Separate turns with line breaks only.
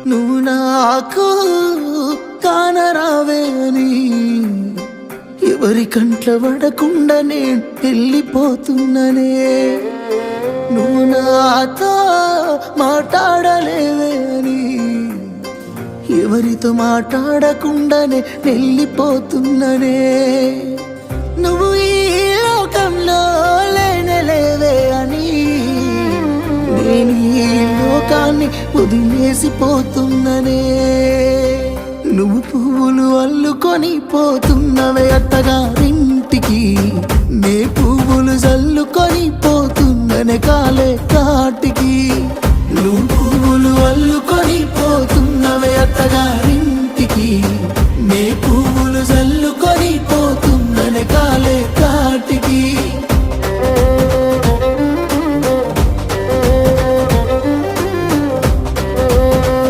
నువ్వు నాకు కానరావే అని ఎవరి కంట్ల పడకుండా నేను వెళ్ళిపోతున్ననే. నువ్వు నాతో మాట్లాడలేవే అని ఎవరితో మాట్లాడకుండానే వెళ్ళిపోతున్ననే. నువ్వు ఈ లోకంలో లేనలేవే అని నేను ఈ లోకాన్ని వదిలేసిపోతున్ననే. నువ్వు పువ్వులు అల్లుకొని పోతున్నవే అత్తగారింటికి, నే పువ్వులు జల్లుకొని పోతున్ననే కాలే కాటికి. నువ్వు పువ్వులు అల్లుకొని